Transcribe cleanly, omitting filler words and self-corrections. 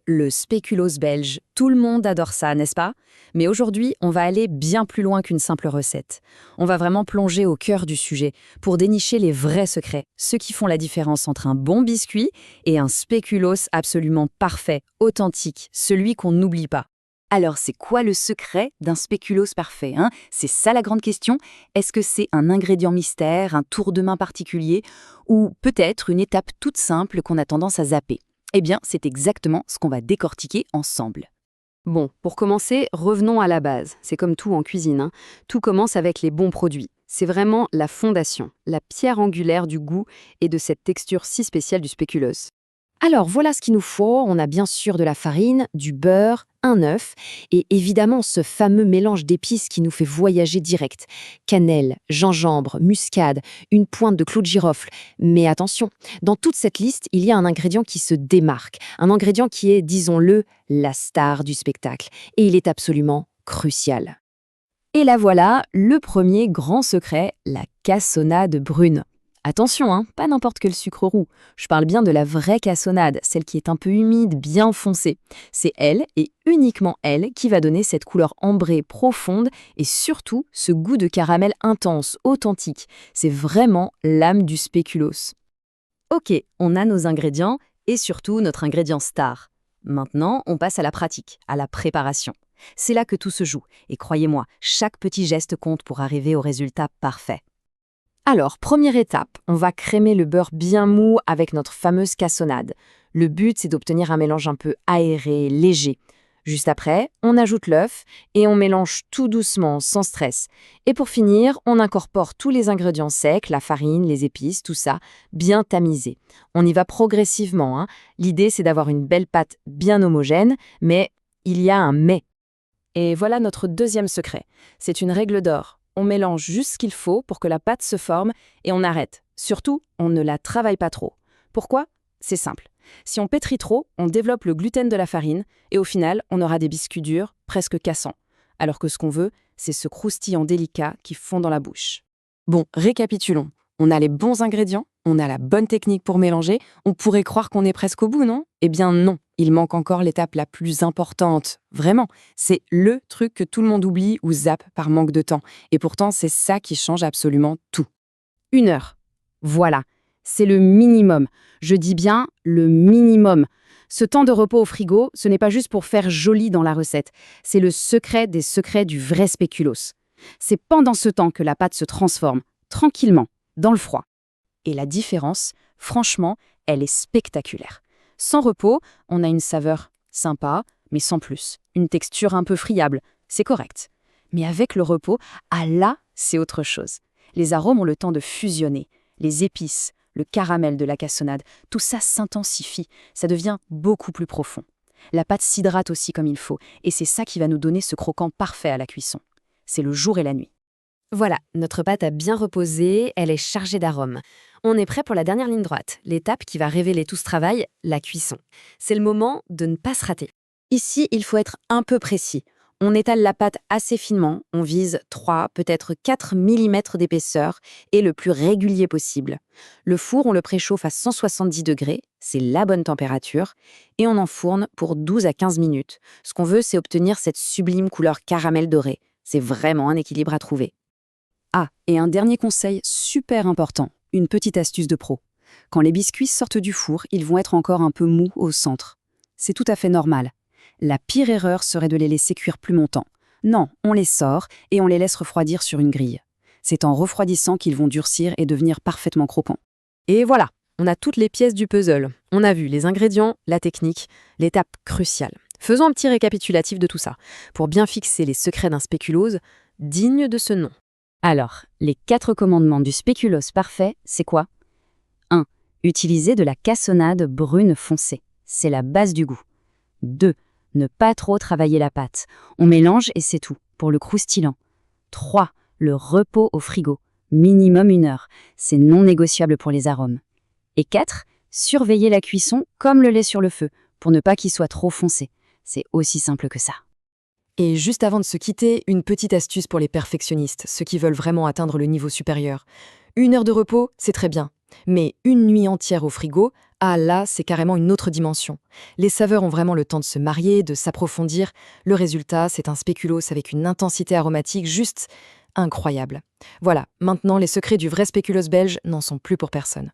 Le spéculoos belge, tout le monde adore ça, n'est-ce pas? Mais aujourd'hui, on va aller bien plus loin qu'une simple recette. On va vraiment plonger au cœur du sujet pour dénicher les vrais secrets, ceux qui font la différence entre un bon biscuit et un spéculoos absolument parfait, authentique, celui qu'on n'oublie pas. Alors, c'est quoi le secret d'un spéculoos parfait, hein? C'est ça la grande question. Est-ce que c'est un ingrédient mystère, un tour de main particulier, ou peut-être une étape toute simple qu'on a tendance à zapper? Eh bien, c'est exactement ce qu'on va décortiquer ensemble. Bon, pour commencer, revenons à la base. C'est comme tout en cuisine, hein. Tout commence avec les bons produits. C'est vraiment la fondation, la pierre angulaire du goût et de cette texture si spéciale du spéculoos. Alors voilà ce qu'il nous faut. On a bien sûr de la farine, du beurre, un œuf et évidemment ce fameux mélange d'épices qui nous fait voyager direct. Cannelle, gingembre, muscade, une pointe de clou de girofle. Mais attention, dans toute cette liste, il y a un ingrédient qui se démarque. Un ingrédient qui est, disons-le, la star du spectacle. Et il est absolument crucial. Et là voilà, le premier grand secret, la cassonade brune. Attention, hein, pas n'importe quel sucre roux. Je parle bien de la vraie cassonade, celle qui est un peu humide, bien foncée. C'est elle, et uniquement elle, qui va donner cette couleur ambrée profonde et surtout ce goût de caramel intense, authentique. C'est vraiment l'âme du spéculoos. Ok, on a nos ingrédients et surtout notre ingrédient star. Maintenant, on passe à la pratique, à la préparation. C'est là que tout se joue, et croyez-moi, chaque petit geste compte pour arriver au résultat parfait. Alors, première étape, on va crémer le beurre bien mou avec notre fameuse cassonade. Le but, c'est d'obtenir un mélange un peu aéré, léger. Juste après, on ajoute l'œuf et on mélange tout doucement, sans stress. Et pour finir, on incorpore tous les ingrédients secs, la farine, les épices, tout ça, bien tamisé. On y va progressivement, hein. L'idée, c'est d'avoir une belle pâte bien homogène, mais il y a un mais. Et voilà notre deuxième secret. C'est une règle d'or. On mélange juste ce qu'il faut pour que la pâte se forme et on arrête. Surtout, on ne la travaille pas trop. Pourquoi? C'est simple. Si on pétrit trop, on développe le gluten de la farine et au final, on aura des biscuits durs, presque cassants. Alors que ce qu'on veut, c'est ce croustillant délicat qui fond dans la bouche. Bon, récapitulons. On a les bons ingrédients, on a la bonne technique pour mélanger, on pourrait croire qu'on est presque au bout, non? Eh bien non, il manque encore l'étape la plus importante. Vraiment, c'est le truc que tout le monde oublie ou zappe par manque de temps. Et pourtant, c'est ça qui change absolument tout. 1 heure. Voilà, c'est le minimum. Je dis bien le minimum. Ce temps de repos au frigo, ce n'est pas juste pour faire joli dans la recette. C'est le secret des secrets du vrai spéculoos. C'est pendant ce temps que la pâte se transforme, tranquillement, dans le froid. Et la différence, franchement, elle est spectaculaire. Sans repos, on a une saveur sympa, mais sans plus. Une texture un peu friable, c'est correct. Mais avec le repos, ah là, c'est autre chose. Les arômes ont le temps de fusionner. Les épices, le caramel de la cassonade, tout ça s'intensifie, ça devient beaucoup plus profond. La pâte s'hydrate aussi comme il faut, et c'est ça qui va nous donner ce croquant parfait à la cuisson. C'est le jour et la nuit. Voilà, notre pâte a bien reposé, elle est chargée d'arômes. On est prêt pour la dernière ligne droite, l'étape qui va révéler tout ce travail, la cuisson. C'est le moment de ne pas se rater. Ici, il faut être un peu précis. On étale la pâte assez finement, on vise 3, peut-être 4 mm d'épaisseur et le plus régulier possible. Le four, on le préchauffe à 170 degrés, c'est la bonne température, et on enfourne pour 12 à 15 minutes. Ce qu'on veut, c'est obtenir cette sublime couleur caramel doré. C'est vraiment un équilibre à trouver. Ah, et un dernier conseil super important, une petite astuce de pro. Quand les biscuits sortent du four, ils vont être encore un peu mous au centre. C'est tout à fait normal. La pire erreur serait de les laisser cuire plus longtemps. Non, on les sort et on les laisse refroidir sur une grille. C'est en refroidissant qu'ils vont durcir et devenir parfaitement croquants. Et voilà, on a toutes les pièces du puzzle. On a vu les ingrédients, la technique, l'étape cruciale. Faisons un petit récapitulatif de tout ça, pour bien fixer les secrets d'un spéculoos digne de ce nom. Alors, les 4 commandements du spéculoos parfait, c'est quoi? 1. Utiliser de la cassonade brune foncée. C'est la base du goût. 2. Ne pas trop travailler la pâte. On mélange et c'est tout, pour le croustillant. 3. Le repos au frigo. Minimum 1 heure. C'est non négociable pour les arômes. Et 4. Surveiller la cuisson comme le lait sur le feu, pour ne pas qu'il soit trop foncé. C'est aussi simple que ça. Et juste avant de se quitter, une petite astuce pour les perfectionnistes, ceux qui veulent vraiment atteindre le niveau supérieur. 1 heure de repos, c'est très bien. Mais une nuit entière au frigo, Ah là, c'est carrément une autre dimension. Les saveurs ont vraiment le temps de se marier, de s'approfondir. Le résultat, c'est un spéculoos avec une intensité aromatique juste incroyable. Voilà, maintenant les secrets du vrai spéculoos belge n'en sont plus pour personne.